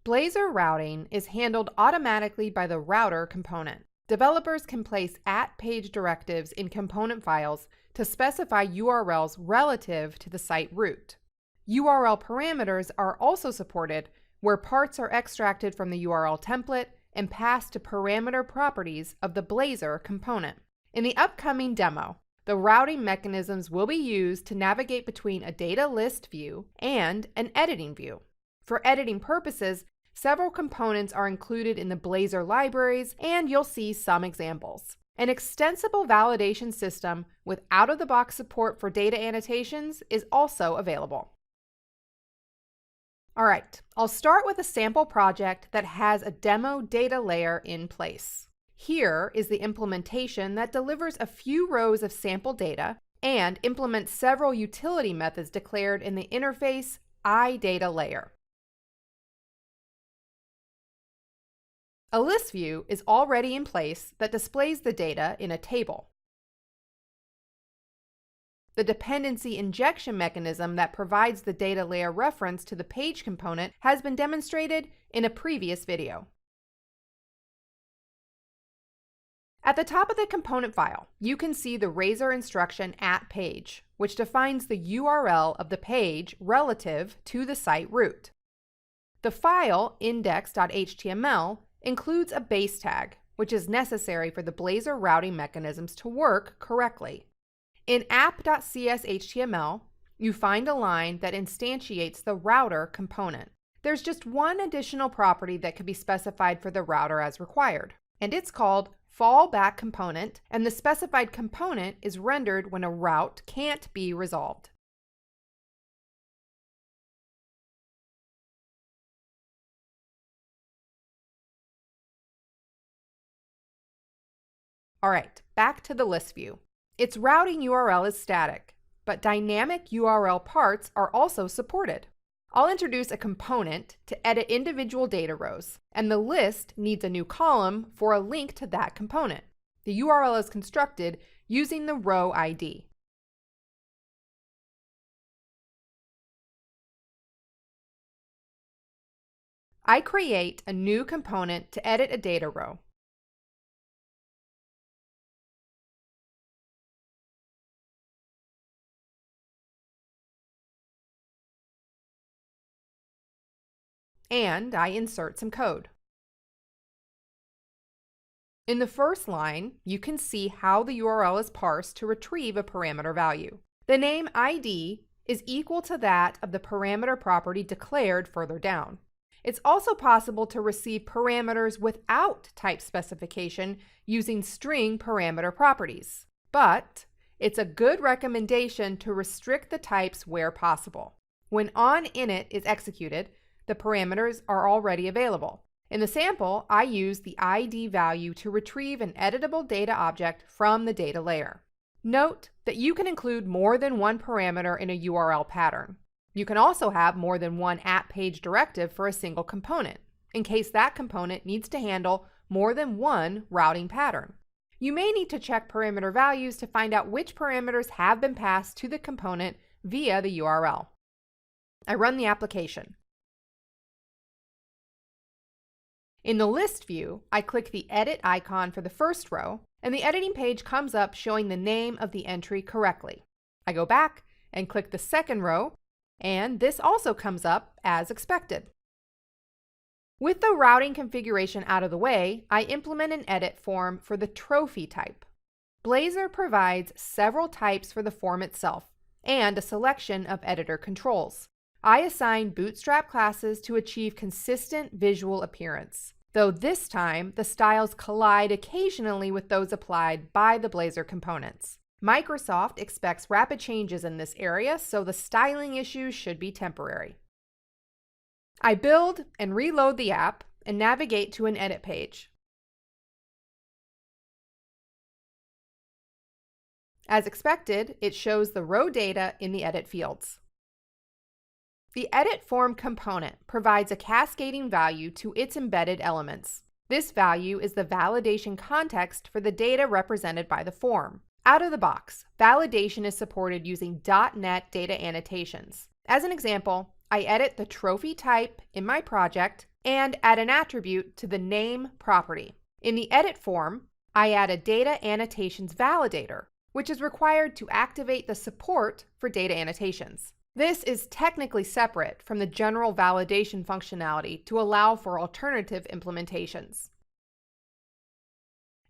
Blazor routing is handled automatically by the router component. Developers can place @page directives in component files to specify URLs relative to the site route. URL parameters are also supported where parts are extracted from the URL template and passed to parameter properties of the Blazor component. In the upcoming demo, the routing mechanisms will be used to navigate between a data list view and an editing view. For editing purposes, several components are included in the Blazor libraries, and you'll see some examples. An extensible validation system with out-of-the-box support for data annotations is also available. All right, I'll start with a sample project that has a demo data layer in place. Here is the implementation that delivers a few rows of sample data and implements several utility methods declared in the interface iData layer. A list view is already in place that displays the data in a table. The dependency injection mechanism that provides the data layer reference to the page component has been demonstrated in a previous video. At the top of the component file, you can see the razor instruction @page, which defines the URL of the page relative to the site route. The file index.html includes a base tag, which is necessary for the Blazor routing mechanisms to work correctly. In app.cshtml, you find a line that instantiates the router component. There's just one additional property that could be specified for the router as required, and it's called fallback component, and the specified component is rendered when a route can't be resolved. All right, back to the list view. Its routing URL is static, but dynamic URL parts are also supported. I'll introduce a component to edit individual data rows, and the list needs a new column for a link to that component. The URL is constructed using the row ID. I create a new component to edit a data row. And I insert some code. In the first line, you can see how the URL is parsed to retrieve a parameter value. The name ID is equal to that of the parameter property declared further down. It's also possible to receive parameters without type specification using string parameter properties, but it's a good recommendation to restrict the types where possible. When onInit is executed, the parameters are already available. In the sample, I use the ID value to retrieve an editable data object from the data layer. Note that you can include more than one parameter in a URL pattern. You can also have more than one @page directive for a single component, in case that component needs to handle more than one routing pattern. You may need to check parameter values to find out which parameters have been passed to the component via the URL. I run the application. In the list view, I click the edit icon for the first row, and the editing page comes up showing the name of the entry correctly. I go back and click the second row, and this also comes up as expected. With the routing configuration out of the way, I implement an edit form for the trophy type. Blazor provides several types for the form itself and a selection of editor controls. I assign Bootstrap classes to achieve consistent visual appearance, though this time the styles collide occasionally with those applied by the Blazor components. Microsoft expects rapid changes in this area, so the styling issues should be temporary. I build and reload the app and navigate to an edit page. As expected, it shows the row data in the edit fields. The edit form component provides a cascading value to its embedded elements. This value is the validation context for the data represented by the form. Out of the box, validation is supported using .NET data annotations. As an example, I edit the trophy type in my project and add an attribute to the name property. In the edit form, I add a data annotations validator, which is required to activate the support for data annotations. This is technically separate from the general validation functionality to allow for alternative implementations.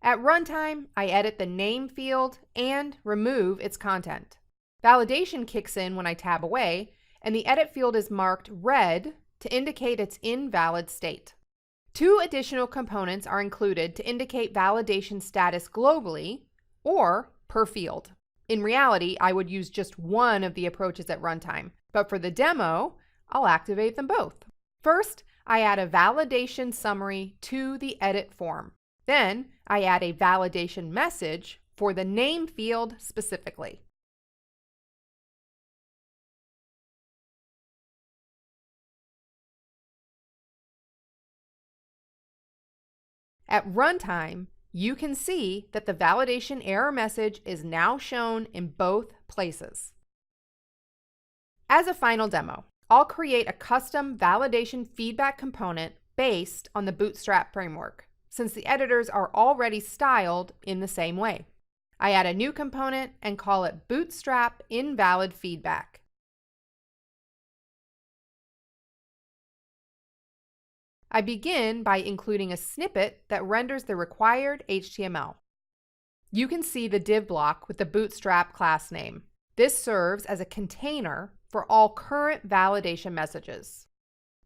At runtime, I edit the name field and remove its content. Validation kicks in when I tab away, and the edit field is marked red to indicate its invalid state. 2 additional components are included to indicate validation status globally or per field. In reality, I would use just one of the approaches at runtime, but for the demo, I'll activate them both. First, I add a validation summary to the edit form. Then, I add a validation message for the name field specifically. At runtime, you can see that the validation error message is now shown in both places. As a final demo, I'll create a custom validation feedback component based on the Bootstrap framework, since the editors are already styled in the same way. I add a new component and call it Bootstrap Invalid Feedback. I begin by including a snippet that renders the required HTML. You can see the div block with the Bootstrap class name. This serves as a container for all current validation messages.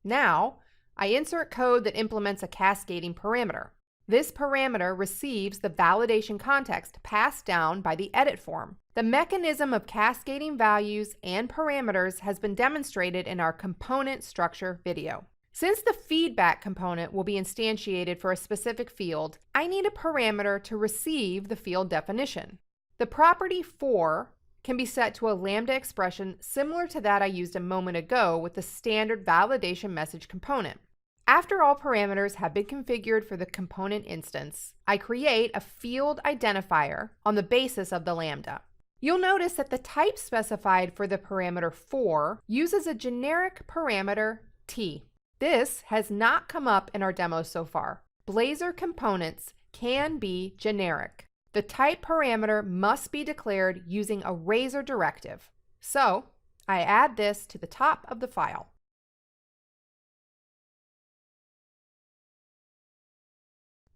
Now, I insert code that implements a cascading parameter. This parameter receives the validation context passed down by the edit form. The mechanism of cascading values and parameters has been demonstrated in our component structure video. Since the feedback component will be instantiated for a specific field, I need a parameter to receive the field definition. The property for can be set to a lambda expression similar to that I used a moment ago with the standard validation message component. After all parameters have been configured for the component instance, I create a field identifier on the basis of the lambda. You'll notice that the type specified for the parameter for uses a generic parameter t. This has not come up in our demo so far. Blazor components can be generic. The type parameter must be declared using a razor directive. So I add this to the top of the file.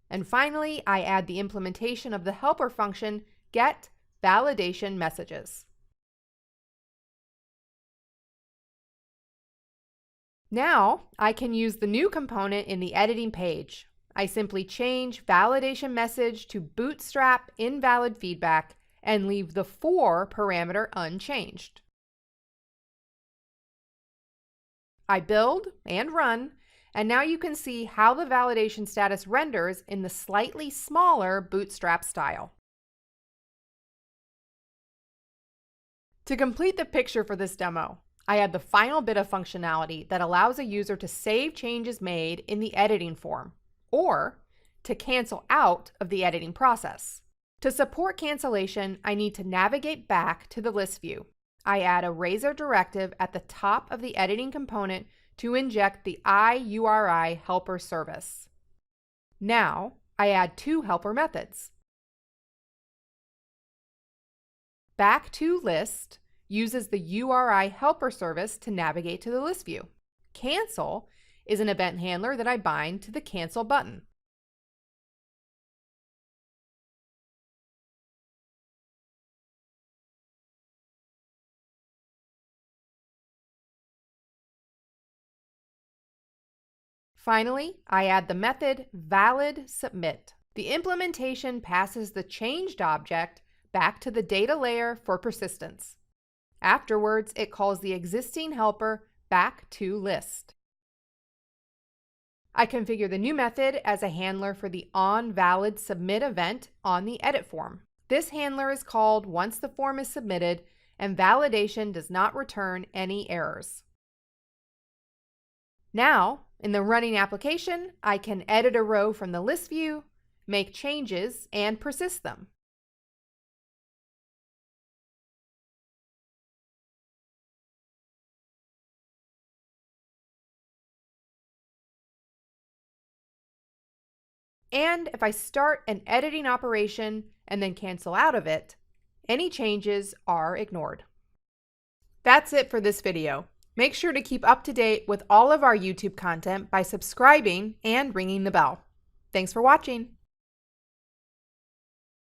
And finally, I add the implementation of the helper function getValidationMessages. Now, I can use the new component in the editing page. I simply change validation message to Bootstrap Invalid Feedback and leave the for parameter unchanged. I build and run, and now you can see how the validation status renders in the slightly smaller Bootstrap style. To complete the picture for this demo, I add the final bit of functionality that allows a user to save changes made in the editing form, or to cancel out of the editing process. To support cancellation, I need to navigate back to the list view. I add a razor directive at the top of the editing component to inject the IURI helper service. Now, I add 2 helper methods. Back2List uses the URI helper service to navigate to the list view. Cancel is an event handler that I bind to the cancel button. Finally, I add the method validSubmit. The implementation passes the changed object back to the data layer for persistence. Afterwards, it calls the existing helper back2list. I configure the new method as a handler for the onValidSubmit event on the edit form. This handler is called once the form is submitted and validation does not return any errors. Now, in the running application, I can edit a row from the list view, make changes, and persist them. And if I start an editing operation and then cancel out of it, any changes are ignored. That's it for this video. Make sure to keep up to date with all of our YouTube content by subscribing and ringing the bell. Thanks for watching.